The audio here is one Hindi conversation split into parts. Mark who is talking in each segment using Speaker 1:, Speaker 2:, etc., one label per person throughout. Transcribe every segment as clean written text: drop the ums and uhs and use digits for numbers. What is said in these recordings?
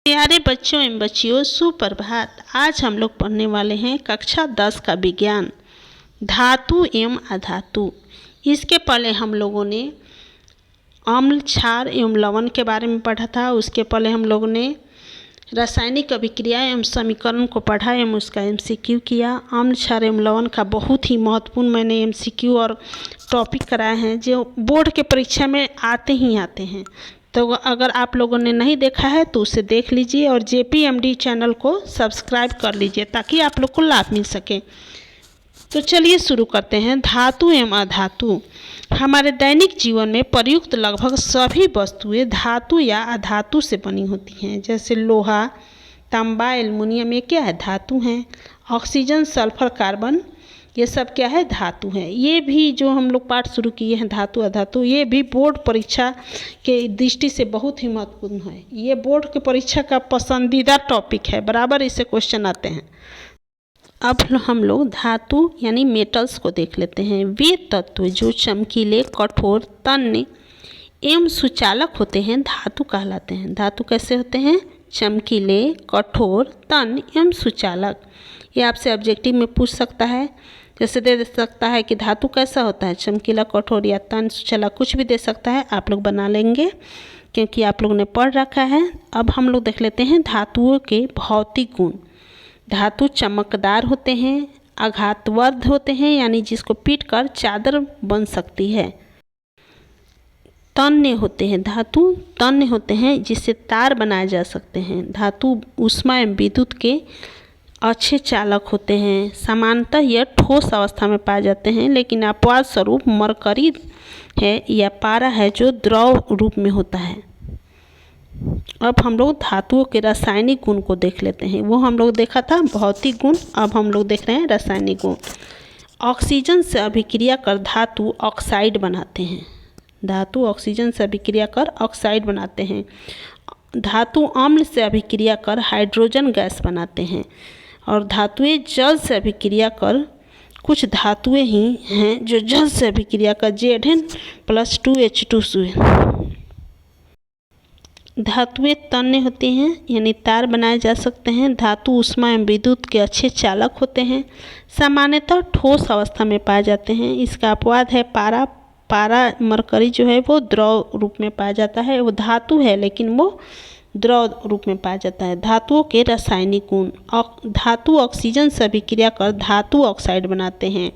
Speaker 1: प्यारे बच्चों एवं बच्चियों, सुप्रभात। आज हम लोग पढ़ने वाले हैं कक्षा 10 का विज्ञान, धातु एवं अधातु। इसके पहले हम लोगों ने अम्ल, क्षार एवं लवण के बारे में पढ़ा था। उसके पहले हम लोगों ने रासायनिक अभिक्रिया एवं समीकरण को पढ़ा एवं उसका एमसीक्यू किया। अम्ल, क्षार एवं लवण का बहुत ही महत्वपूर्ण मैंने एमसीक्यू और टॉपिक कराए हैं जो बोर्ड के परीक्षा में आते हैं। तो अगर आप लोगों ने नहीं देखा है तो उसे देख लीजिए और JPMD चैनल को सब्सक्राइब कर लीजिए ताकि आप लोग को लाभ मिल सके। तो चलिए शुरू करते हैं। धातु एवं अधातु। हमारे दैनिक जीवन में प्रयुक्त लगभग सभी वस्तुएं धातु या अधातु से बनी होती हैं। जैसे लोहा, तांबा, एल्युमिनियम, ये क्या है? धातु हैं। ऑक्सीजन, सल्फर, कार्बन, ये सब क्या है? धातु है। ये भी जो हम लोग पाठ शुरू किए हैं धातु अधातु, ये भी बोर्ड परीक्षा के दृष्टि से बहुत ही महत्वपूर्ण है। ये बोर्ड के परीक्षा का पसंदीदा टॉपिक है, बराबर इससे क्वेश्चन आते हैं। अब हम लोग धातु यानी मेटल्स को देख लेते हैं। वे तत्व जो चमकीले, कठोर, तन्य एवं सुचालक होते हैं धातु कहलाते हैं। धातु कैसे होते हैं? चमकीले, कठोर, तन्य एवं सुचालक। ये आपसे ऑब्जेक्टिव में पूछ सकता है। जैसे दे सकता है कि धातु कैसा होता है, चमकीला, कठोर या तन्य, सुचालक, कुछ भी दे सकता है। आप लोग बना लेंगे क्योंकि आप लोगों ने पढ़ रखा है। अब हम लोग देख लेते हैं धातुओं के भौतिक गुण। धातु चमकदार होते हैं, आघातवर्ध होते हैं यानी जिसको पीट कर चादर बन सकती है। तन्य होते हैं, धातु तन्य होते हैं जिससे तार बनाए जा सकते हैं। धातु ऊष्मा एवं विद्युत के अच्छे चालक होते हैं। सामान्यतः यह ठोस अवस्था में पाए जाते हैं, लेकिन अपवाद स्वरूप मरकरी है या पारा है जो द्रव रूप में होता है। अब हम लोग धातुओं के रासायनिक गुण को देख लेते हैं। वो हम लोग देखा था भौतिक गुण, अब हम लोग देख रहे हैं रासायनिक गुण। ऑक्सीजन से अभिक्रिया कर धातु ऑक्साइड बनाते हैं। धातु ऑक्सीजन से अभिक्रिया कर ऑक्साइड बनाते हैं। धातु अम्ल से अभिक्रिया कर हाइड्रोजन गैस बनाते हैं। और धातुएं जल से अभिक्रिया कर, कुछ धातुएं ही हैं जो जल से अभिक्रिया कर Zn+2H2 धातुएं तन्य होती हैं यानी तार बनाए जा सकते हैं। धातु ऊष्मा एवं विद्युत के अच्छे चालक होते हैं। सामान्यतः ठोस अवस्था में पाए जाते हैं। इसका अपवाद है पारा। मरकरी जो है वो द्रव रूप में पाया जाता है। वो धातु है लेकिन वो द्रव रूप में पाया जाता है। धातुओं के रासायनिक गुण। धातु ऑक्सीजन से अभिक्रिया कर धातु ऑक्साइड बनाते हैं।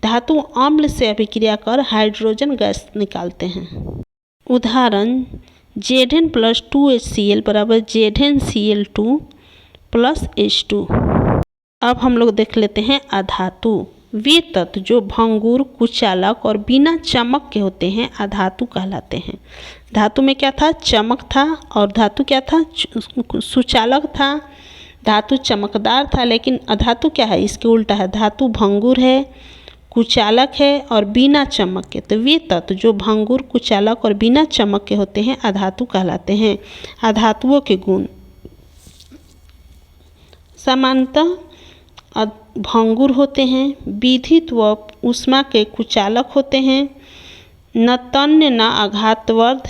Speaker 1: धातु अम्ल से अभिक्रिया कर हाइड्रोजन गैस निकालते हैं। उदाहरण Zn+2HCl बराबर ZnCl2+H2। अब हम लोग देख लेते हैं अधातु। वे तत्व जो भंगुर, कुचालक और बिना चमक के होते हैं अधातु कहलाते हैं। धातु में क्या था? चमक था। और धातु क्या था? सुचालक था। धातु चमकदार था। लेकिन अधातु क्या है? इसके उल्टा है। धातु भंगुर है, कुचालक है और बिना चमक के। तो वे तत्व जो भंगुर, कुचालक और बिना चमक के होते हैं अधातु कहलाते हैं। अधातुओं के गुण। सामान्यतः भंगुर होते हैं, विद्युत व ऊष्मा के कुचालक होते हैं, न तन्य न आघातवर्ध,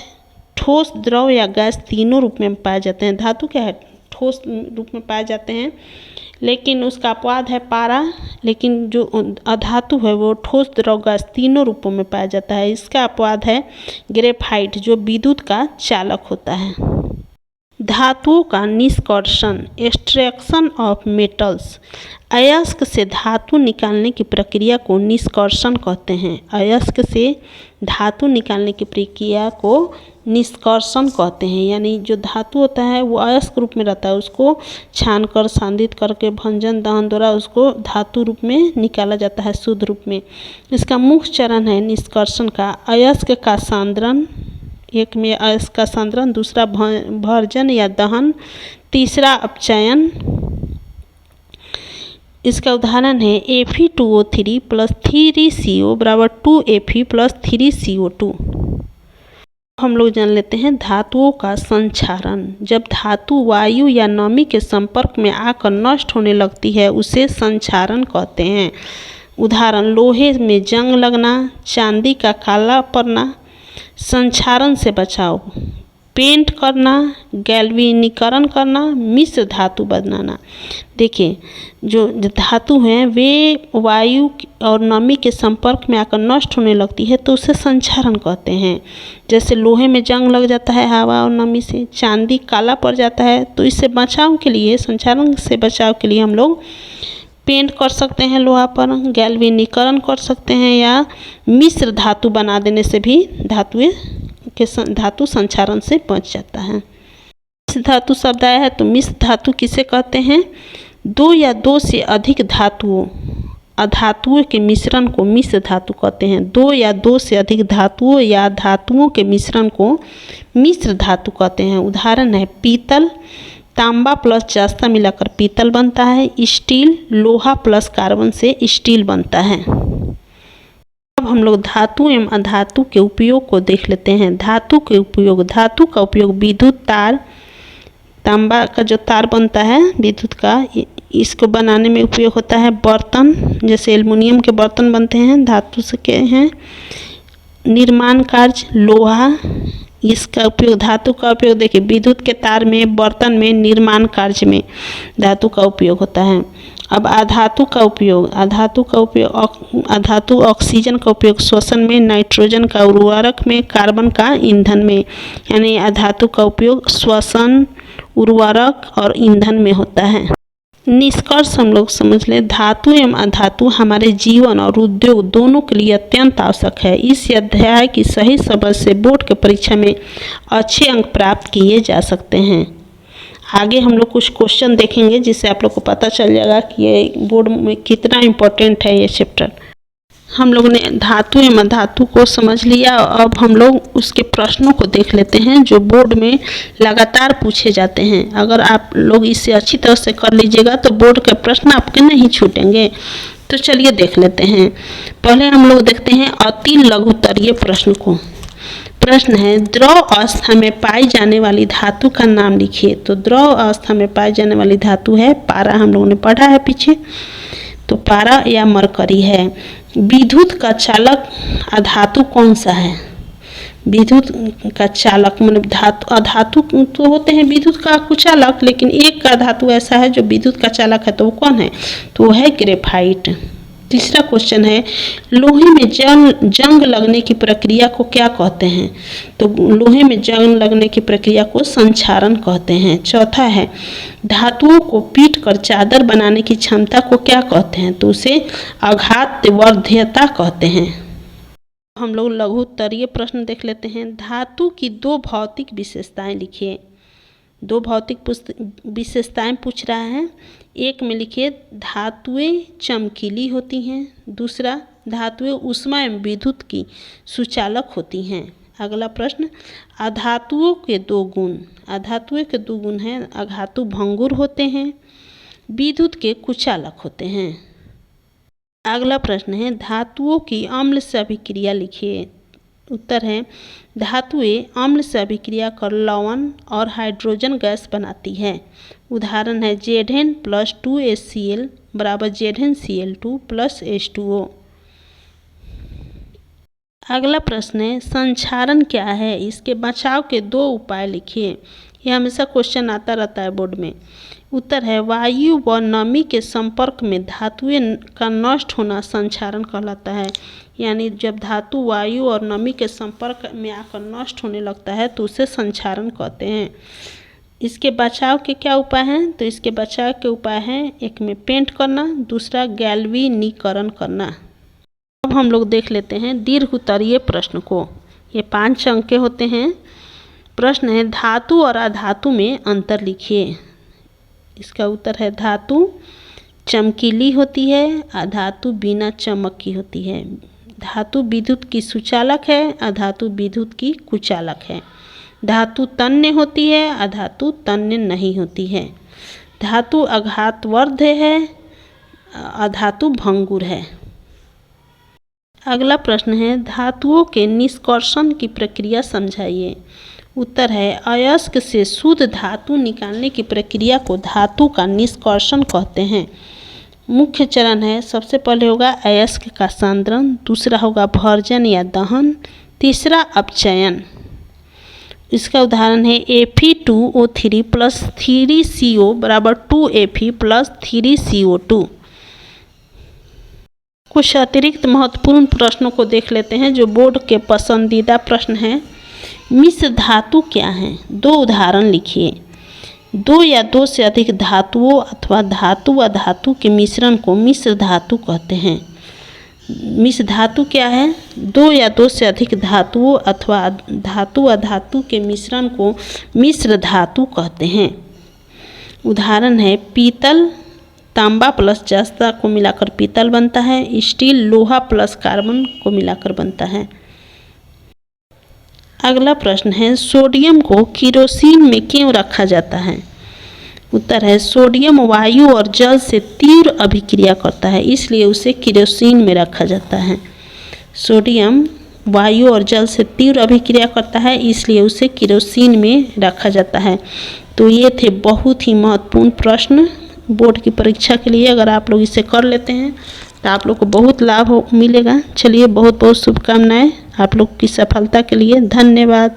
Speaker 1: ठोस, द्रव या गैस तीनों रूप में पाए जाते हैं। धातु क्या है? ठोस रूप में पाए जाते हैं, लेकिन उसका अपवाद है पारा। लेकिन जो अधातु है वो ठोस, द्रव, गैस तीनों रूपों में पाया जाता है। इसका अपवाद है ग्रेफाइट जो विद्युत का चालक होता है। धातुओं का निष्कर्षण, एक्सट्रैक्शन ऑफ मेटल्स। अयस्क से धातु निकालने की प्रक्रिया को निष्कर्षण कहते हैं। अयस्क से धातु निकालने की प्रक्रिया को निष्कर्षण कहते हैं। यानी जो धातु होता है वो अयस्क रूप में रहता है, उसको छानकर, सांदित करके, भंजन दहन द्वारा उसको धातु रूप में निकाला जाता है, शुद्ध रूप में। इसका मुख्य चरण है निष्कर्षण का। अयस्क का सांद्रण, एक में अयस्क का सांद्रण, दूसरा भर्जन या दहन, तीसरा अपचयन। इसका उदाहरण है Fe2O3 + 3CO बराबर 2Fe + 3CO2। हम लोग जान लेते हैं धातुओं का संक्षारण। जब धातु वायु या नमी के संपर्क में आकर नष्ट होने लगती है उसे संक्षारण कहते हैं। उदाहरण लोहे में जंग लगना, चांदी का काला पड़ना। संक्षारण से बचाव। पेंट करना, गैल्वेनीकरण करना, मिश्र धातु बनाना। देखिए, जो धातु हैं वे वायु और नमी के संपर्क में आकर नष्ट होने लगती है तो उसे संक्षारण कहते हैं। जैसे लोहे में जंग लग जाता है हवा और नमी से, चांदी काला पड़ जाता है, तो इससे बचाव के लिए, संक्षारण से बचाव के लिए हम लोग पेंट कर सकते हैं लोहा पर, गैल्वेनीकरण कर सकते हैं, या मिश्र धातु बना देने से भी धातु संक्षारण से बच जाता है। मिश्र धातु शब्द आया है तो मिश्र धातु किसे कहते हैं? दो या दो से अधिक धातुओं के मिश्रण को मिश्र धातु कहते हैं। दो या दो से अधिक धातुओं या धातुओं के मिश्रण को मिश्र धातु कहते हैं। उदाहरण है पीतल, तांबा प्लस जस्ता मिलाकर पीतल बनता है। स्टील, लोहा प्लस कार्बन से स्टील बनता है। अब हम लोग धातु एवं अधातु के उपयोग को देख लेते हैं। धातु के उपयोग, धातु का उपयोग विद्युत तार, तांबा का जो तार बनता है विद्युत का, इसको बनाने में उपयोग होता है। बर्तन, जैसे एल्युमिनियम के बर्तन बनते हैं धातु से के हैं। निर्माण कार्य, लोहा, इसका उपयोग, धातु का उपयोग देखिए विद्युत के तार में, बर्तन में, निर्माण कार्य में धातु का उपयोग होता है। अब अधातु का उपयोग, अधातु ऑक्सीजन का उपयोग श्वसन में, नाइट्रोजन का उर्वरक में, कार्बन का ईंधन में, यानी अधातु का उपयोग श्वसन, उर्वरक और ईंधन में होता है। निष्कर्ष हम लोग समझ लें, धातु एवं अधातु हमारे जीवन और उद्योग दोनों के लिए अत्यंत आवश्यक है। इस अध्याय की सही समझ से बोर्ड के परीक्षा में अच्छे अंक प्राप्त किए जा सकते हैं। आगे हम लोग कुछ क्वेश्चन देखेंगे जिससे आप लोग को पता चल जाएगा कि ये बोर्ड में कितना इम्पोर्टेंट है ये चैप्टर। हम लोग ने धातु एवं अधातु को समझ लिया। अब हम लोग उसके प्रश्नों को देख लेते हैं जो बोर्ड में लगातार पूछे जाते हैं। अगर आप लोग इसे अच्छी तरह से कर लीजिएगा तो बोर्ड के प्रश्न आपके नहीं छूटेंगे। तो चलिए देख लेते हैं। पहले हम लोग देखते हैं अति लघुत्तरीय प्रश्न को। प्रश्न है, द्रव अवस्था में पाई जाने वाली धातु का नाम लिखिए। तो द्रव अवस्था में पाई जाने वाली धातु है पारा, हम लोगों ने पढ़ा है पीछे, तो पारा या मरकरी है। विद्युत का चालक अधातु कौन सा है? विद्युत का चालक मतलब अधातु तो होते हैं विद्युत का कुचालक, लेकिन एक का धातु ऐसा है जो विद्युत का चालक है, तो वो कौन है? तो वो है ग्रेफाइट। तीसरा क्वेश्चन है, लोहे में जंग लगने की प्रक्रिया को क्या कहते हैं? तो लोहे में जंग लगने की प्रक्रिया को संक्षारण कहते हैं। चौथा है, धातुओं को पीट कर चादर बनाने की क्षमता को क्या कहते हैं? तो उसे आघातवर्ध्यता कहते हैं। हम लोग लघुत्तरीय प्रश्न देख लेते हैं। धातु की दो भौतिक विशेषताएं लिखिए। दो भौतिक विशेषताएं पूछ रहा है। एक में लिखिए धातुएं चमकीली होती हैं, दूसरा धातुएं ऊष्मा एवं विद्युत की सुचालक होती हैं। अगला प्रश्न, अधातुओं के दो गुण। अधातुओं के दो गुण हैं, अधातु भंगुर होते हैं, विद्युत के कुचालक होते हैं। अगला प्रश्न है, धातुओं की अम्ल से अभिक्रिया लिखिए। उत्तर है, धातुएं अम्ल से अभिक्रिया कर लवण और हाइड्रोजन गैस बनाती है। उदाहरण है Zn + 2HCl = ZnCl2 + H2O। अगला प्रश्न है, संक्षारण क्या है? इसके बचाव के दो उपाय लिखिए। यह हमेशा क्वेश्चन आता रहता है बोर्ड में। उत्तर है, वायु व नमी के संपर्क में धातुएं का नष्ट होना संक्षारण कहलाता है। यानी जब धातु वायु और नमी के संपर्क में आकर नष्ट होने लगता है तो उसे संक्षारण कहते हैं। इसके बचाव के क्या उपाय हैं? तो इसके बचाव के उपाय हैं, एक में पेंट करना, दूसरा गैल्वेनीकरण करना। अब हम लोग देख लेते हैं दीर्घोत्तरीय प्रश्न को। ये 5 अंक के होते हैं। प्रश्न है, धातु और अधातु में अंतर लिखिए। इसका उत्तर है, धातु चमकीली होती है, अधातु बिना चमक की होती है। धातु विद्युत की सुचालक है, अधातु विद्युत की कुचालक है। धातु तन्य होती है, अधातु तन्य नहीं होती है। धातु आघातवर्ध है, अधातु भंगुर है। अगला प्रश्न है, धातुओं के निष्कर्षण की प्रक्रिया समझाइए। उत्तर है, अयस्क से शुद्ध धातु निकालने की प्रक्रिया को धातु का निष्कर्षण कहते हैं। मुख्य चरण है, सबसे पहले होगा अयस्क का सांद्रण, दूसरा होगा भर्जन या दहन, तीसरा अपचयन। इसका उदाहरण है Fe2O3 प्लस 3CO बराबर 2Fe प्लस 3CO2। कुछ अतिरिक्त महत्वपूर्ण प्रश्नों को देख लेते हैं जो बोर्ड के पसंदीदा प्रश्न हैं। मिश्र धातु क्या है? 2 उदाहरण लिखिए। 2 या 2 से अधिक धातुओं अथवा धातु व धातु के मिश्रण को मिश्र धातु कहते हैं। मिश्र धातु क्या है? 2 या 2 से अधिक धातुओं अथवा धातु व धातु के मिश्रण को मिश्र धातु कहते हैं। उदाहरण है पीतल तांबा प्लस जस्ता को मिलाकर पीतल बनता है। स्टील लोहा प्लस कार्बन को मिलाकर बनता है। अगला प्रश्न है सोडियम को केरोसिन में क्यों रखा जाता है? उत्तर है सोडियम वायु और जल से तीव्र अभिक्रिया करता है, इसलिए उसे केरोसिन में रखा जाता है। सोडियम वायु और जल से तीव्र अभिक्रिया करता है, इसलिए उसे केरोसिन में रखा जाता है। तो ये थे बहुत ही महत्वपूर्ण प्रश्न बोर्ड की परीक्षा के लिए। अगर आप लोग इसे कर लेते हैं तो आप लोग को बहुत लाभ मिलेगा। चलिए बहुत बहुत शुभकामनाएं आप लोग की सफलता के लिए। धन्यवाद।